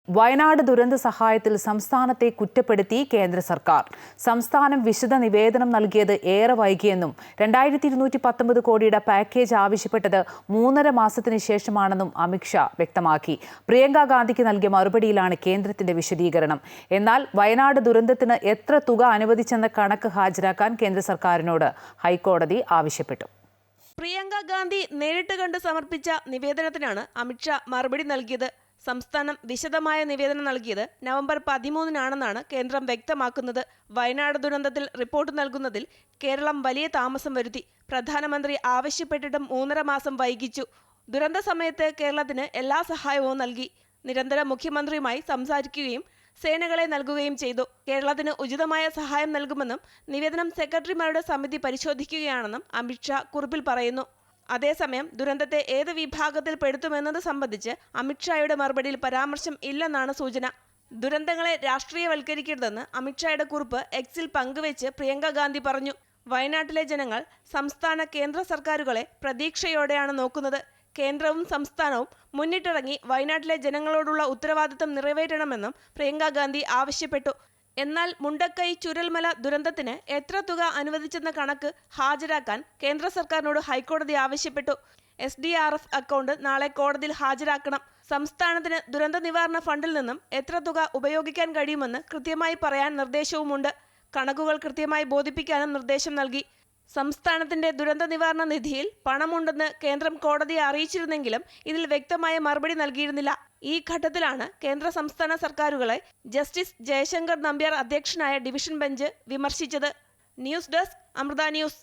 വയനാട് ദുരന്ത സഹായത്തിൽ സംസ്ഥാനത്തെ കുറ്റപ്പെടുത്തി കേന്ദ്ര സർക്കാർ. സംസ്ഥാനം വിശദ നിവേദനം നൽകിയത് ഏറെ വൈകിയെന്നും 2219 കോടിയുടെ പാക്കേജ് ആവശ്യപ്പെട്ടത് 3.5 മാസത്തിന് ശേഷമാണെന്നും അമിത്ഷാ വ്യക്തമാക്കി. പ്രിയങ്ക ഗാന്ധിക്ക് നൽകിയ മറുപടിയിലാണ് കേന്ദ്രത്തിന്റെ വിശദീകരണം. എന്നാൽ വയനാട് ദുരന്തത്തിന് എത്ര തുക അനുവദിച്ചെന്ന കണക്ക് ഹാജരാക്കാൻ കേന്ദ്ര സർക്കാരിനോട് ഹൈക്കോടതി ആവശ്യപ്പെട്ടു. പ്രിയങ്ക ഗാന്ധി നേരിട്ട് കണ്ട് സമർപ്പിച്ച നിവേദനത്തിനാണ് അമിത്ഷാ മറുപടി നൽകിയത്. സംസ്ഥാനം വിശദമായ നിവേദനം നൽകിയത് നവംബർ 13-നാണെന്നാണ് കേന്ദ്രം വ്യക്തമാക്കുന്നത്. വയനാട് ദുരന്തത്തിൽ റിപ്പോർട്ട് നൽകുന്നതിൽ കേരളം വലിയ താമസം വരുത്തി. പ്രധാനമന്ത്രി ആവശ്യപ്പെട്ടിട്ടും 3.5 മാസം വൈകിച്ചു. ദുരന്ത സമയത്ത് കേരളത്തിന് എല്ലാ സഹായവും നൽകി. നിരന്തരം മുഖ്യമന്ത്രിയുമായി സംസാരിക്കുകയും സേനകളെ നൽകുകയും ചെയ്തു. കേരളത്തിന് ഉചിതമായ സഹായം നൽകുമെന്നും നിവേദനം സെക്രട്ടറിമാരുടെ സമിതി പരിശോധിക്കുകയാണെന്നും അമിത്ഷാ കുറിപ്പിൽ പറയുന്നു. അതേസമയം ദുരന്തത്തെ ഏത് വിഭാഗത്തിൽ പെടുത്തുമെന്നത് സംബന്ധിച്ച് അമിത്ഷായുടെ മറുപടിയിൽ പരാമർശം ഇല്ലെന്നാണ് സൂചന. ദുരന്തങ്ങളെ രാഷ്ട്രീയവൽക്കരിക്കരുതെന്ന് അമിത്ഷായുടെ കുറിപ്പ് എക്സിൽ പങ്കുവെച്ച് പ്രിയങ്ക ഗാന്ധി പറഞ്ഞു. വയനാട്ടിലെ ജനങ്ങൾ സംസ്ഥാന കേന്ദ്ര സർക്കാരുകളെ പ്രതീക്ഷയോടെയാണ് നോക്കുന്നത്. കേന്ദ്രവും സംസ്ഥാനവും മുന്നിട്ടിറങ്ങി വയനാട്ടിലെ ജനങ്ങളോടുള്ള ഉത്തരവാദിത്തം നിറവേറ്റണമെന്നും പ്രിയങ്ക ഗാന്ധി ആവശ്യപ്പെട്ടു. എന്നാൽ മുണ്ടക്കൈ ചുരൽമല ദുരന്തത്തിന് എത്ര തുക അനുവദിച്ചെന്ന കണക്ക് ഹാജരാക്കാൻ കേന്ദ്ര സർക്കാരിനോട് ഹൈക്കോടതി ആവശ്യപ്പെട്ടു. SDRF അക്കൗണ്ട് നാളെ കോടതിയിൽ ഹാജരാക്കണം. സംസ്ഥാനത്തിന് ദുരന്ത നിവാരണ ഫണ്ടിൽ നിന്നും എത്ര തുക ഉപയോഗിക്കാൻ കഴിയുമെന്ന് കൃത്യമായി പറയാൻ നിർദ്ദേശവുമുണ്ട്. കണക്കുകൾ കൃത്യമായി ബോധിപ്പിക്കാനും നിർദ്ദേശം നൽകി. സംസ്ഥാനത്തിന്റെ ദുരന്ത നിവാരണ നിധിയിൽ പണമുണ്ടെന്ന് കേന്ദ്രം കോടതിയെ അറിയിച്ചിരുന്നെങ്കിലും ഇതിൽ വ്യക്തമായ മറുപടി നൽകിയിരുന്നില്ല. ഈ ഘട്ടത്തിലാണ് കേന്ദ്ര സംസ്ഥാന സർക്കാരുകളെ ജസ്റ്റിസ് ജയശങ്കർ നമ്പ്യാർ അധ്യക്ഷനായ ഡിവിഷൻ ബെഞ്ച് വിമർശിച്ചത്. News desk, Amrita news.